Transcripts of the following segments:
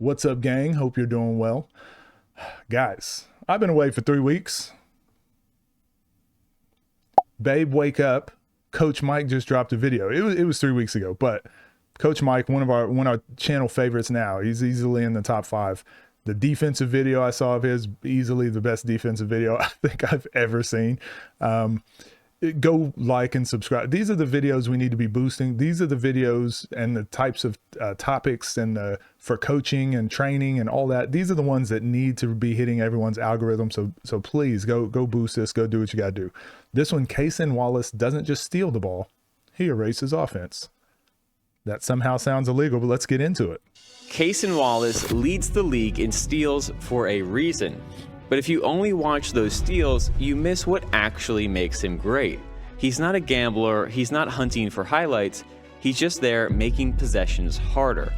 What's up, gang? Hope you're doing well. Guys, I've been away for 3 weeks. Babe, wake up. Coach Mike just dropped a video. It was 3 weeks ago, but Coach Mike, one of our channel favorites now. He's easily in the top 5. The defensive video I saw of his, easily the best defensive video I think I've ever seen. Go like and subscribe. These are the videos we need to be boosting. These are the videos and the types of topics and for coaching and training and all that. These are the ones that need to be hitting everyone's algorithm. So please go boost this. Go do what you got to do. This one, CASON WALLACE doesn't just steal the ball. He erases offense. That somehow sounds illegal, but let's get into it. CASON WALLACE leads the league in steals for a reason. But if you only watch those steals, you miss what actually makes him great. He's not a gambler, he's not hunting for highlights, he's just there making possessions harder.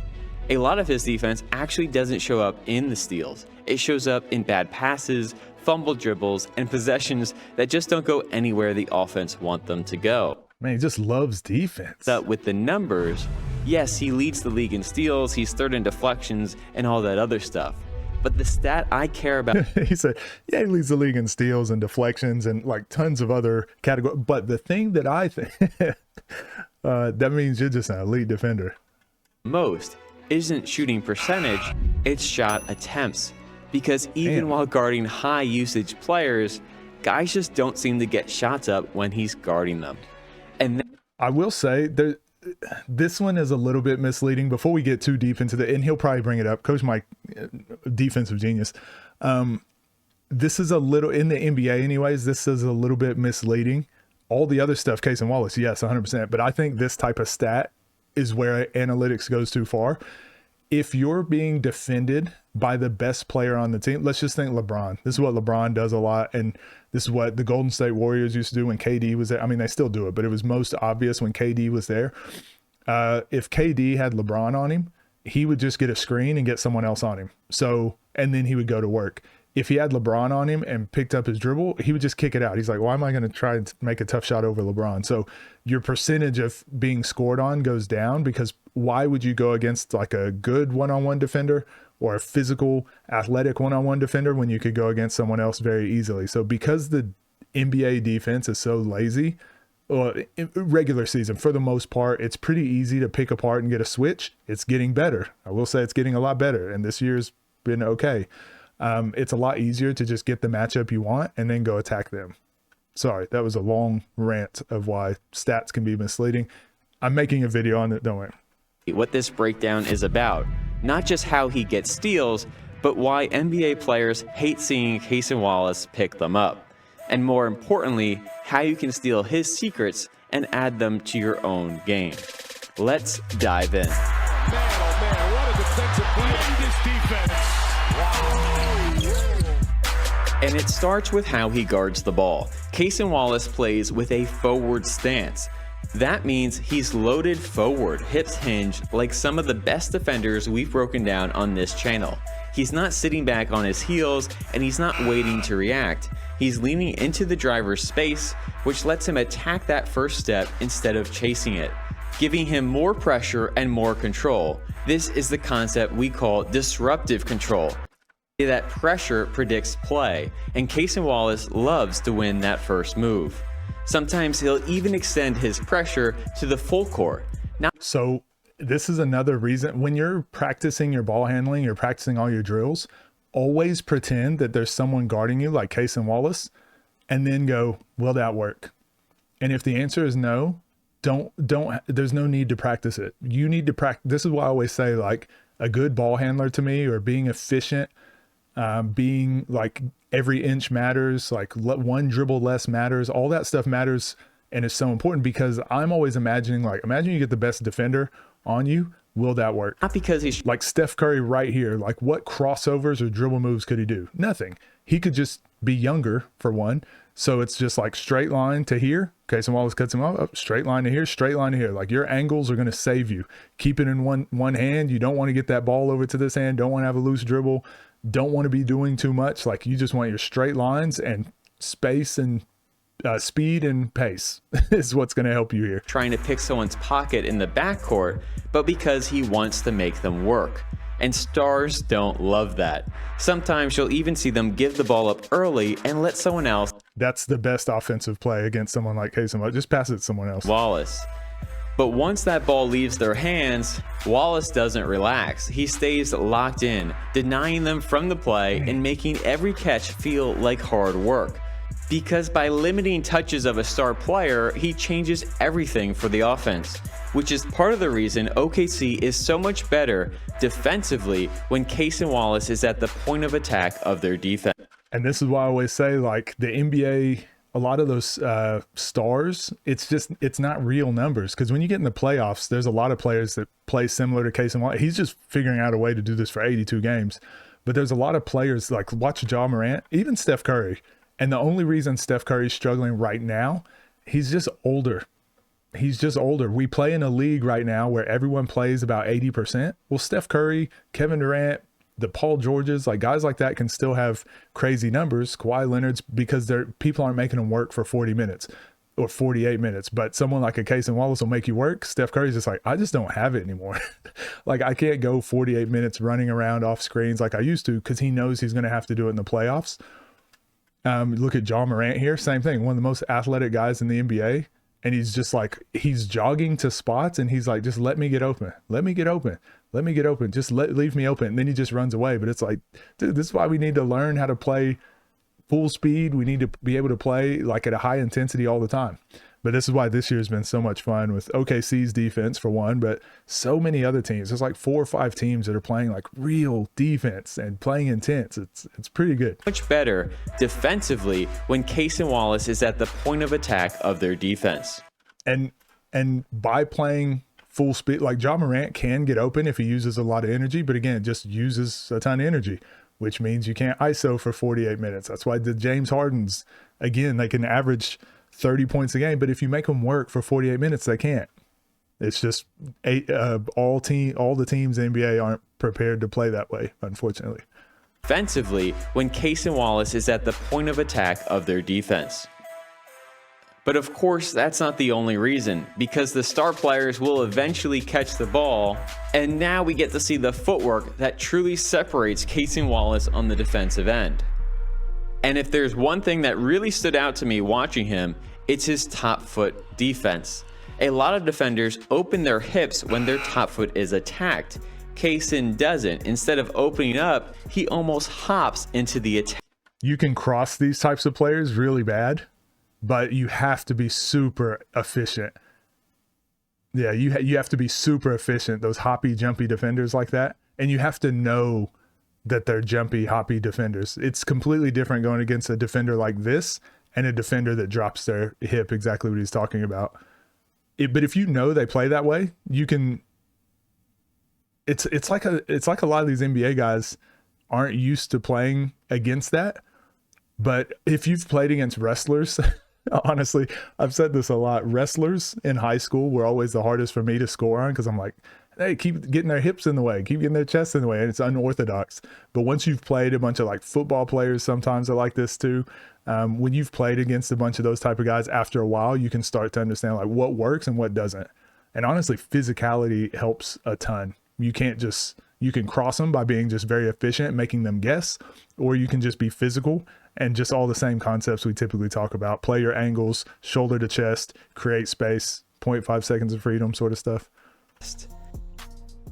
A lot of his defense actually doesn't show up in the steals. It shows up in bad passes, fumble dribbles, and possessions that just don't go anywhere the offense want them to go. Man, he just loves defense. But with the numbers, yes, he leads the league in steals, he's third in deflections, and all that other stuff. But the stat I care about... He said, yeah, he leads the league in steals and deflections and like tons of other categories. But the thing that I think, that means you're just an elite defender. Most isn't shooting percentage, it's shot attempts. Because even while guarding high usage players, guys just don't seem to get shots up when he's guarding them. And I will say that this one is a little bit misleading before we get too deep into the, and he'll probably bring it up. Coach Mike, defensive genius. This is a little, in the NBA anyways, this is a little bit misleading. All the other stuff, CASON WALLACE, yes, 100%. But I think this type of stat is where analytics goes too far. If you're being defended by the best player on the team, let's just think LeBron. This is what LeBron does a lot. And this is what the Golden State Warriors used to do when KD was there. I mean, they still do it, but it was most obvious when KD was there. If KD had LeBron on him, he would just get a screen and get someone else on him. So, and then he would go to work. If he had LeBron on him and picked up his dribble, he would just kick it out. He's like, why am I going to try and make a tough shot over LeBron? So your percentage of being scored on goes down, because why would you go against like a good one-on-one defender or a physical athletic one-on-one defender when you could go against someone else very easily? So because the NBA defense is so lazy, regular season, for the most part, it's pretty easy to pick apart and get a switch. It's getting better. I will say it's getting a lot better. And this year's been okay. It's a lot easier to just get the matchup you want and then go attack them. Sorry, that was a long rant of why stats can be misleading. I'm making a video on it, don't worry. What this breakdown is about, not just how he gets steals, but why NBA players hate seeing CASON WALLACE pick them up. And more importantly, how you can steal his secrets and add them to your own game. Let's dive in. Man, oh man, what a defensive play. This defense. Wow. And it starts with how he guards the ball. CASON WALLACE plays with a forward stance. That means he's loaded forward, hips hinged, like some of the best defenders we've broken down on this channel. He's not sitting back on his heels, and he's not waiting to react. He's leaning into the driver's space, which lets him attack that first step instead of chasing it, giving him more pressure and more control. This is the concept we call disruptive control. That pressure predicts play, and CASON WALLACE loves to win that first move. Sometimes he'll even extend his pressure to the full court. Now, so this is another reason when you're practicing your ball handling, you're practicing all your drills, always pretend that there's someone guarding you like CASON WALLACE, and then go, will that work? And if the answer is no, there's no need to practice it. You need to practice. This is why I always say, like, a good ball handler to me, or being efficient, being like every inch matters, like one dribble less matters, all that stuff matters. And it's so important, because I'm always imagining, like, imagine you get the best defender on you. Will that work? not because he's Like Steph Curry right here, like what crossovers or dribble moves could he do? Nothing. He could just be younger, for one. So it's just like straight line to here. CASON WALLACE cuts him off, up, straight line to here, straight line to here. Like your angles are going to save you. Keep it in one hand. You don't want to get that ball over to this hand. Don't want to have a loose dribble. Don't want to be doing too much. Like you just want your straight lines, and space and speed and pace is what's going to help you here. trying to pick someone's pocket in the backcourt, but because he wants to make them work. and stars don't love that. Sometimes you'll even see them give the ball up early and let someone else. That's the best offensive play against someone like CASON Wallace. Just pass it to someone else. Wallace. But once that ball leaves their hands, Wallace doesn't relax. He stays locked in, denying them from the play and making every catch feel like hard work. Because by limiting touches of a star player, he changes everything for the offense, which is part of the reason OKC is so much better defensively when CASON Wallace is at the point of attack of their defense. And this is why I always say, like, the NBA, a lot of those stars, it's not real numbers. Because when you get in the playoffs, there's a lot of players that play similar to CASON Wallace. He's just figuring out a way to do this for 82 games. But there's a lot of players, like, watch Ja Morant, even Steph Curry. And the only reason Steph Curry's struggling right now, he's just older. He's just older. We play in a league right now where everyone plays about 80%. Well, Steph Curry, Kevin Durant, the Paul Georges, like guys like that can still have crazy numbers. Kawhi Leonard's, because people aren't making them work for 40 minutes or 48 minutes. But someone like a CASON Wallace will make you work. Steph Curry's just like, I just don't have it anymore. Like, I can't go 48 minutes running around off screens like I used to, because he knows he's going to have to do it in the playoffs. Look at Ja Morant here, same thing, one of the most athletic guys in the NBA, and he's just like, he's jogging to spots and he's like, just let me get open, let me get open, let me get open, just leave me open. And then he just runs away. But it's like, dude, this is why we need to learn how to play full speed. We need to be able to play like at a high intensity all the time. But this is why this year has been so much fun with OKC's defense for one, but so many other teams. There's like 4 or 5 teams that are playing like real defense and playing intense. It's pretty good. Much better defensively when CASON Wallace is at the point of attack of their defense. And by playing full speed, like Ja Morant can get open if he uses a lot of energy, but again, it just uses a ton of energy, which means you can't ISO for 48 minutes. That's why the James Hardens, again, they can average 30 points a game, but if you make them work for 48 minutes, they can't. It's just all the teams in the NBA aren't prepared to play that way, unfortunately. Defensively, when CASON Wallace is at the point of attack of their defense. But of course, that's not the only reason, because the star players will eventually catch the ball, and now we get to see the footwork that truly separates CASON Wallace on the defensive end. And if there's one thing that really stood out to me watching him, it's his top foot defense. A lot of defenders open their hips when their top foot is attacked. CASON doesn't. Instead of opening up, he almost hops into the attack. You can cross these types of players really bad, but you have to be super efficient. Yeah, you have to be super efficient, those hoppy, jumpy defenders like that. And you have to know that they're jumpy, hoppy defenders. It's completely different going against a defender like this and a defender that drops their hip, exactly what he's talking about. But if you know they play that way, you can. It's like a lot of these NBA guys aren't used to playing against that. But if you've played against wrestlers, honestly, I've said this a lot. Wrestlers in high school were always the hardest for me to score on, because I'm like, they keep getting their hips in the way, keep getting their chest in the way, and it's unorthodox. But once you've played a bunch of like football players, sometimes are like this too. When you've played against a bunch of those type of guys, after a while, you can start to understand like what works and what doesn't. And honestly, physicality helps a ton. You can cross them by being just very efficient, making them guess, or you can just be physical and just all the same concepts we typically talk about. Play your angles, shoulder to chest, create space, 0.5 seconds of freedom sort of stuff.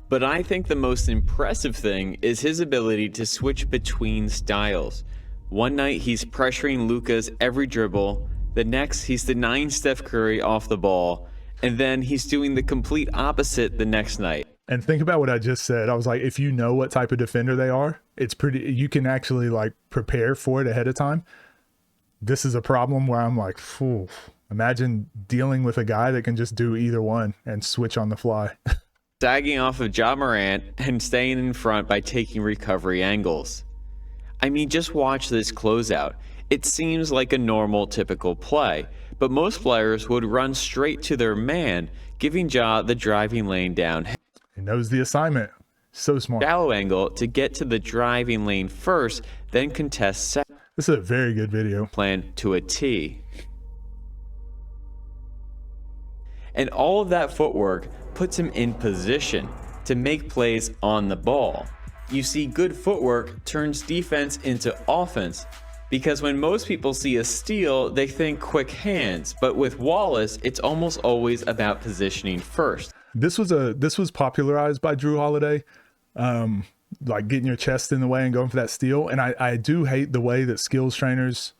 But I think the most impressive thing is his ability to switch between styles. One night he's pressuring Luka's every dribble, the next he's denying Steph Curry off the ball, and then he's doing the complete opposite the next night. And think about what I just said. I was like, if you know what type of defender they are, you can actually like prepare for it ahead of time. This is a problem where I'm like, phew, imagine dealing with a guy that can just do either one and switch on the fly. Sagging off of Ja Morant and staying in front by taking recovery angles. I mean, just watch this closeout. It seems like a normal, typical play, but most players would run straight to their man, giving Ja the driving lane down. He knows the assignment. So smart. Shallow angle to get to the driving lane first, then contest second. This is a very good video. Plan to a T. And all of that footwork puts him in position to make plays on the ball. You see, good footwork turns defense into offense, because when most people see a steal, they think quick hands, but with Wallace, it's almost always about positioning first. This was popularized by Drew Holiday, like getting your chest in the way and going for that steal. And I do hate the way that skills trainers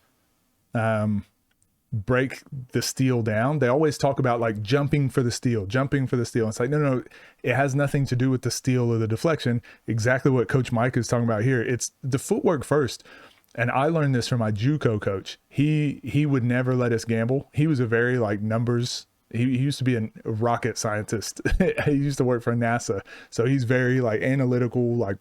break the steal down. They always talk about like jumping for the steal. It's like, no, it has nothing to do with the steal or the deflection. Exactly what Coach Mike is talking about here. It's the footwork first. And I learned this from my JUCO coach. He would never let us gamble. He was a very like numbers. He used to be a rocket scientist. He used to work for NASA. So he's very like analytical, like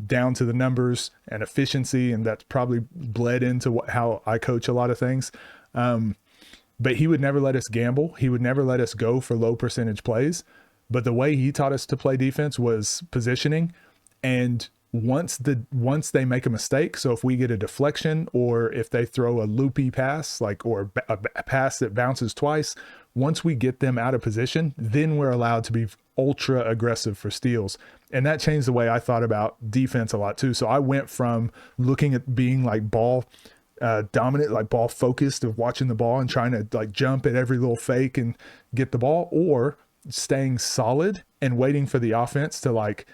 down to the numbers and efficiency. And that's probably bled into how I coach a lot of things. But he would never let us gamble. He would never let us go for low percentage plays. But the way he taught us to play defense was positioning. And once they make a mistake, so if we get a deflection or if they throw a loopy pass, like, or a pass that bounces twice, once we get them out of position, then we're allowed to be ultra aggressive for steals. And that changed the way I thought about defense a lot too. So I went from looking at being like ball dominant, like ball focused, of watching the ball and trying to like jump at every little fake and get the ball, or staying solid and waiting for the offense to like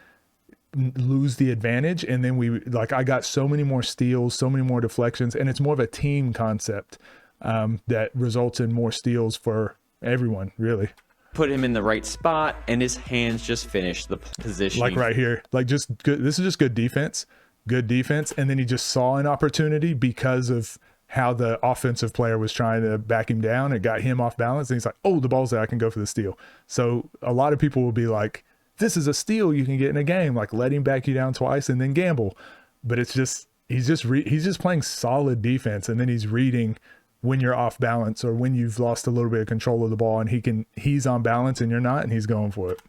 lose the advantage. And then I got so many more steals, so many more deflections, and it's more of a team concept that results in more steals for everyone, really. Put him in the right spot and his hands just finish the position. Like right here, like just good. This is just good defense. And then he just saw an opportunity because of how the offensive player was trying to back him down. It got him off balance. And he's like, oh, the ball's there, I can go for the steal. So a lot of people will be like, this is a steal you can get in a game, like let him back you down twice and then gamble. But it's just, he's just playing solid defense. And then he's reading when you're off balance or when you've lost a little bit of control of the ball, and he's on balance and you're not, and he's going for it.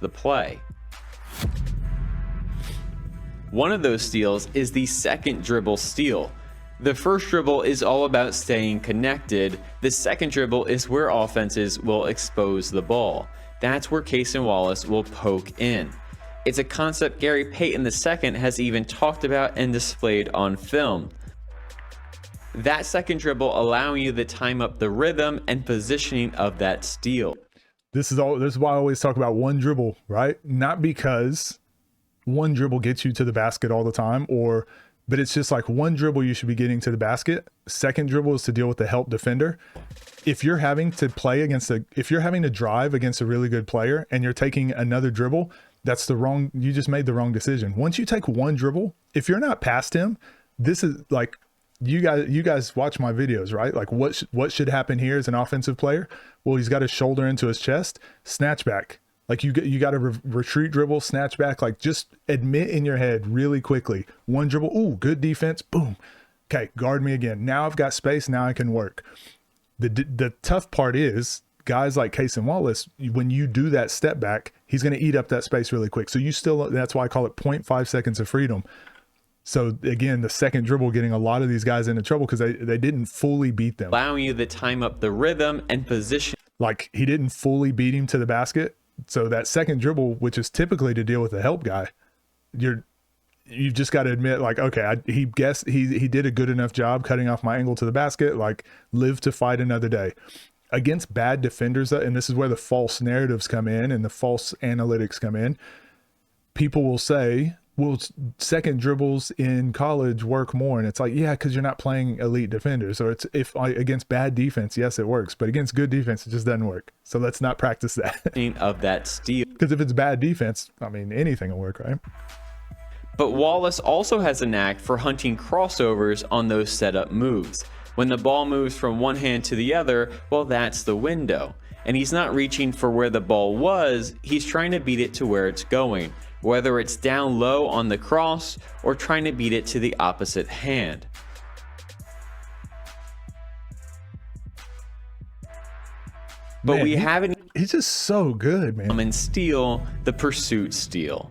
The play. One of those steals is the second dribble steal. The first dribble is all about staying connected. The second dribble is where offenses will expose the ball. That's where CASON Wallace will poke in. It's a concept Gary Payton II has even talked about and displayed on film. That second dribble allowing you to time up the rhythm and positioning of that steal. This is why I always talk about one dribble, right? Not because one dribble gets you to the basket all the time, but it's just like one dribble you should be getting to the basket. Second dribble is to deal with the help defender. If you're having to drive against a really good player and you're taking another dribble, you just made the wrong decision. Once you take one dribble, if you're not past him, this is like, you guys watch my videos, right? Like what should happen here as an offensive player? Well, he's got his shoulder into his chest, snatch back. Like you got to retreat dribble, snatch back, like just admit in your head really quickly. One dribble, ooh, good defense, boom. Okay, guard me again. Now I've got space, now I can work. The tough part is guys like CASON Wallace, when you do that step back, he's going to eat up that space really quick. So that's why I call it 0.5 seconds of freedom. So again, the second dribble getting a lot of these guys into trouble because they didn't fully beat them. Allowing you to time up the rhythm and position. Like he didn't fully beat him to the basket. So that second dribble, which is typically to deal with the help guy, you've just got to admit, like, okay, he did a good enough job cutting off my angle to the basket, like live to fight another day. Against bad defenders, and this is where the false narratives come in and the false analytics come in, people will say, well, second dribbles in college work more. And it's like, yeah, because you're not playing elite defenders. Or against bad defense, yes, it works. But against good defense, it just doesn't work. So let's not practice that. Of that steal. Because if it's bad defense, I mean, anything will work, right? But Wallace also has a knack for hunting crossovers on those setup moves. When the ball moves from one hand to the other, well, that's the window. And he's not reaching for where the ball was, he's trying to beat it to where it's going, whether it's down low on the cross or trying to beat it to the opposite hand. But man, we haven't. He's just so good, man. And steal the pursuit steal.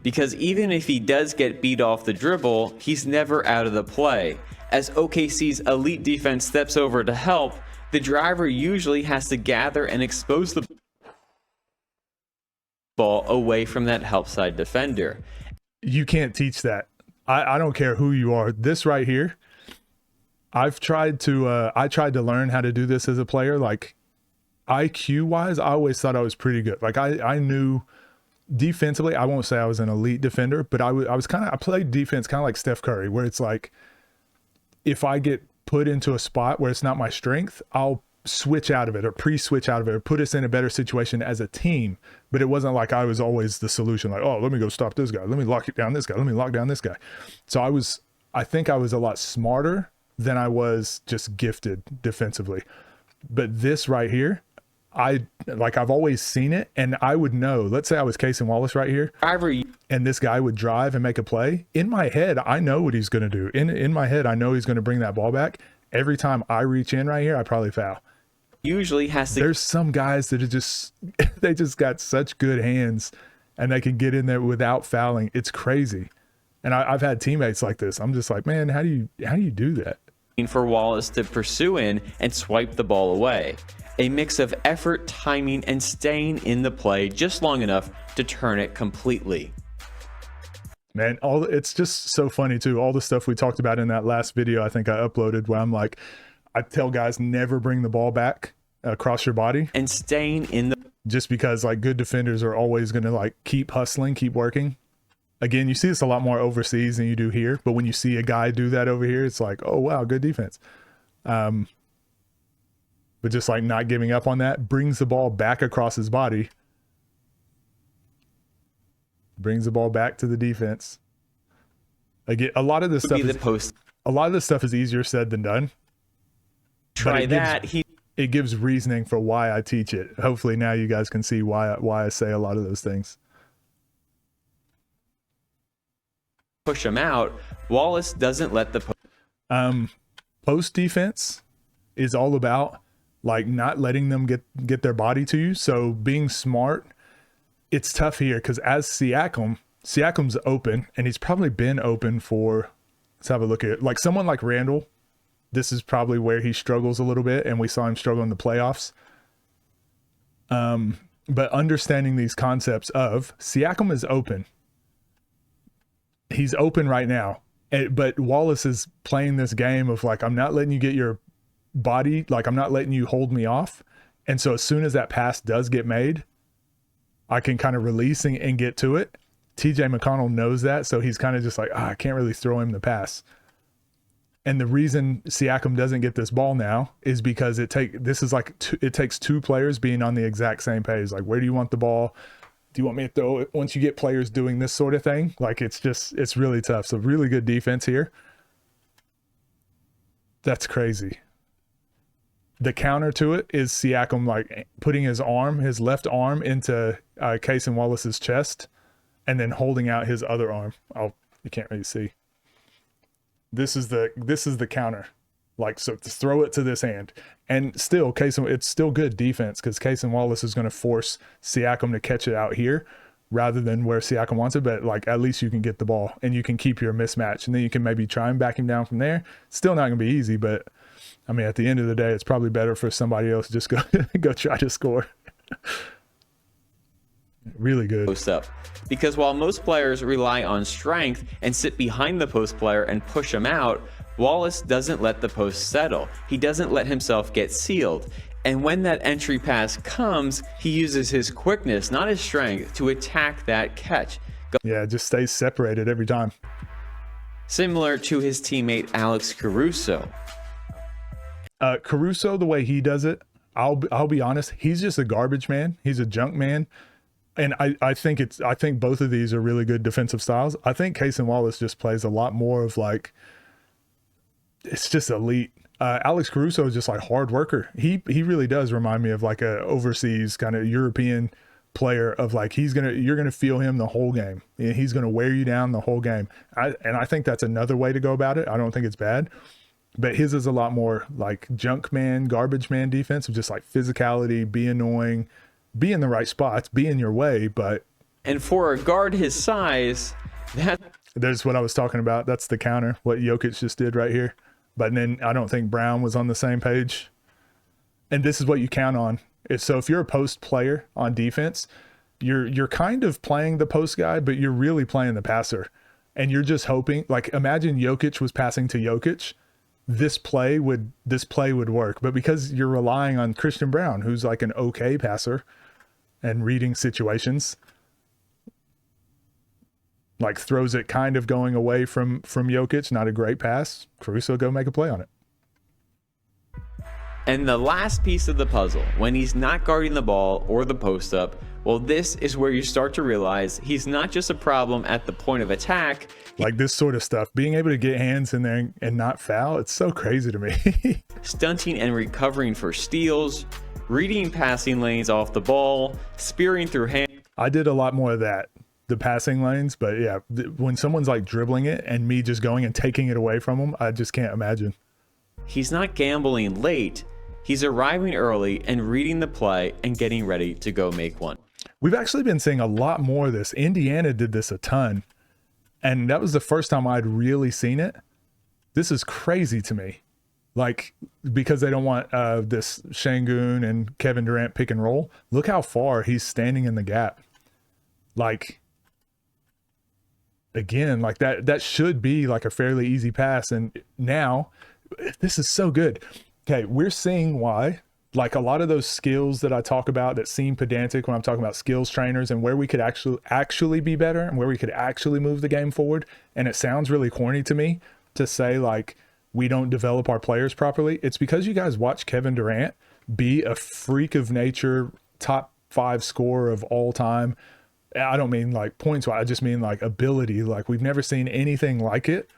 Because even if he does get beat off the dribble, he's never out of the play. As OKC's elite defense steps over to help, the driver usually has to gather and expose the ball away from that help side defender. You can't teach that. I don't care who you are. This right here, I tried to learn how to do this as a player. Like IQ wise, I always thought I was pretty good. Like I knew defensively, I won't say I was an elite defender, but I played defense kind of like Steph Curry, where it's like, if I get put into a spot where it's not my strength, I'll switch out of it or pre-switch out of it or put us in a better situation as a team. But it wasn't like I was always the solution. Like, oh, let me go stop this guy. Let me lock down this guy. Let me lock down this guy. So I think I was a lot smarter than I was just gifted defensively. But this right here, I've always seen it, and I would know, let's say I was CASON WALLACE right here, and this guy would drive and make a play. In my head, I know what he's going to do. In my head, I know he's going to bring that ball back. Every time I reach in right here, I probably foul. Usually has to. There's some guys that are just, they just got such good hands, and they can get in there without fouling. It's crazy. And I've had teammates like this. I'm just like, man, how do you do that? For Wallace to pursue in and swipe the ball away. A mix of effort, timing, and staying in the play just long enough to turn it completely. Man, it's just so funny too. All the stuff we talked about in that last video I think I uploaded, where I'm like, I tell guys never bring the ball back across your body. And staying in the... Just because like good defenders are always going to like keep hustling, keep working. Again, you see this a lot more overseas than you do here. But when you see a guy do that over here, it's like, oh, wow, good defense. But just like not giving up on that, brings the ball back across his body. Brings the ball back to the defense. Again, a lot of this stuff is easier said than done. Try that. It gives reasoning for why I teach it. Hopefully now you guys can see why I say a lot of those things. Push him out. Wallace doesn't let the post defense is all about like not letting them get their body to you. So being smart, it's tough here because as Siakam's open, and he's probably been open for, let's have a look at it. Like someone like Randall, this is probably where he struggles a little bit, and we saw him struggle in the playoffs. But understanding these concepts of Siakam is open. He's open right now, but Wallace is playing this game of like, I'm not letting you get your body, like I'm not letting you hold me off. And so as soon as that pass does get made, I can kind of release and get to it. TJ McConnell knows that, so he's kind of just like, I can't really throw him the pass. And the reason Siakam doesn't get this ball now is because it takes two players being on the exact same page. Like, where do you want the ball? Do you want me to throw it? Once you get players doing this sort of thing, like it's really tough. So really good defense here. That's crazy. The counter to it is Siakam like putting his left arm into CASON WALLACE's chest and then holding out his other arm. You can't really see. This is the counter. Like, so to throw it to this hand. And still, it's still good defense because CASON WALLACE is going to force Siakam to catch it out here rather than where Siakam wants it. But, like, at least you can get the ball and you can keep your mismatch. And then you can maybe try and back him down from there. Still not going to be easy, but, I mean, at the end of the day, it's probably better for somebody else to just go try to score. Really good. Post up. Because while most players rely on strength and sit behind the post player and push him out, Wallace doesn't let the post settle. He doesn't let himself get sealed. And when that entry pass comes, he uses his quickness, not his strength, to attack that catch. Yeah, just stays separated every time. Similar to his teammate Alex Caruso. Caruso, the way he does it, I'll be honest, he's just a garbage man. He's a junk man. And I think both of these are really good defensive styles. I think CASON WALLACE just plays a lot more of like, it's just elite. Alex Caruso is just like hard worker. He really does remind me of like a overseas kind of European player of like, you're gonna feel him the whole game. He's gonna wear you down the whole game. I think that's another way to go about it. I don't think it's bad, but his is a lot more like junk man, garbage man defense of just like physicality, be annoying, be in the right spots, be in your way. But and for a guard his size, there's what I was talking about. That's the counter, what Jokic just did right here. But then I don't think Brown was on the same page. And this is what you count on. So if you're a post player on defense, you're kind of playing the post guy, but you're really playing the passer. And you're just hoping, like, imagine Jokic was passing to Jokic. This play would work. But because you're relying on Christian Brown, who's like an okay passer and reading situations, like throws it kind of going away from Jokic, not a great pass. Caruso go make a play on it. And the last piece of the puzzle, when he's not guarding the ball or the post up, well, this is where you start to realize he's not just a problem at the point of attack. Like this sort of stuff, being able to get hands in there and not foul, it's so crazy to me. Stunting and recovering for steals, reading passing lanes off the ball, spearing through hands. I did a lot more of that, the passing lanes, but yeah, when someone's like dribbling it and me just going and taking it away from them, I just can't imagine. He's not gambling late. He's arriving early and reading the play and getting ready to go make one. We've actually been seeing a lot more of this. Indiana did this a ton, and that was the first time I'd really seen it. This is crazy to me. Like, because they don't want this Şengün and Kevin Durant pick and roll. Look how far he's standing in the gap. Like, again, like that should be like a fairly easy pass. And now, this is so good. Okay, we're seeing why, like a lot of those skills that I talk about that seem pedantic when I'm talking about skills trainers and where we could actually be better and where we could actually move the game forward. And it sounds really corny to me to say like we don't develop our players properly. It's because you guys watch Kevin Durant be a freak of nature, top 5 scorer of all time. I don't mean like points, I just mean like ability. Like we've never seen anything like it.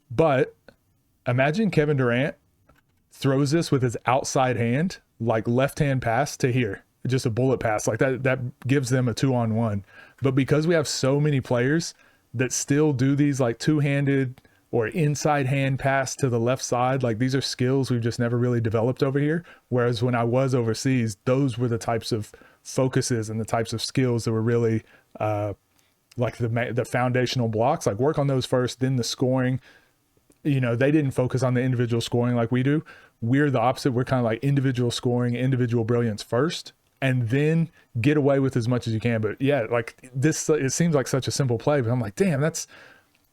But imagine Kevin Durant throws this with his outside hand, like left hand pass to here, just a bullet pass like that gives them a 2-on-1. But because we have so many players that still do these like two-handed or inside hand pass to the left side, like these are skills we've just never really developed over here. Whereas when I was overseas, those were the types of focuses and the types of skills that were really like the foundational blocks. Like work on those first, then the scoring. You know, they didn't focus on the individual scoring like we do. We're the opposite. We're kind of like individual scoring, individual brilliance first, and then get away with as much as you can. But yeah, like this, it seems like such a simple play, but I'm like, damn, that's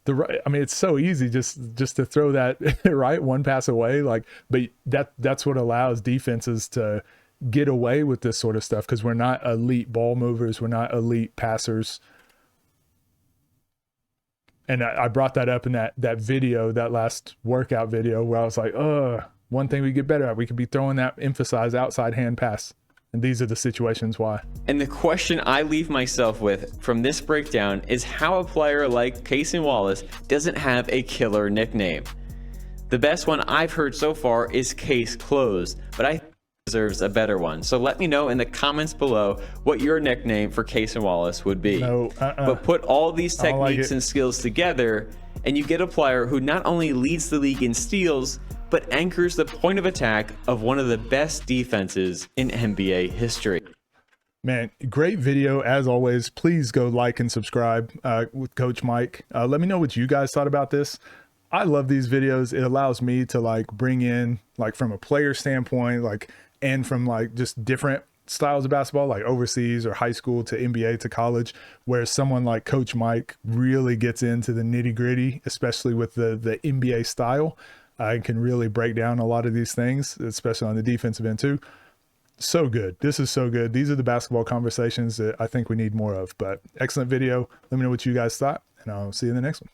the right. I mean, it's so easy just to throw that right one pass away. Like, but that's what allows defenses to get away with this sort of stuff because we're not elite ball movers. We're not elite passers. And I brought that up in that video, that last workout video where I was like, one thing we get better at, we could be throwing that emphasized outside hand pass. And these are the situations why. And the question I leave myself with from this breakdown is how a player like CASON WALLACE doesn't have a killer nickname. The best one I've heard so far is Case Closed, but I think he deserves a better one. So let me know in the comments below what your nickname for CASON WALLACE would be. No, But put all these techniques and skills together and you get a player who not only leads the league in steals, but anchors the point of attack of one of the best defenses in NBA history. Man, great video as always. Please go like and subscribe with Coach Mike. Let me know what you guys thought about this. I love these videos. It allows me to like bring in like from a player standpoint, like and from like just different styles of basketball, like overseas or high school to NBA to college, where someone like Coach Mike really gets into the nitty gritty, especially with the NBA style. I can really break down a lot of these things, especially on the defensive end too. So good. This is so good. These are the basketball conversations that I think we need more of. But excellent video. Let me know what you guys thought, and I'll see you in the next one.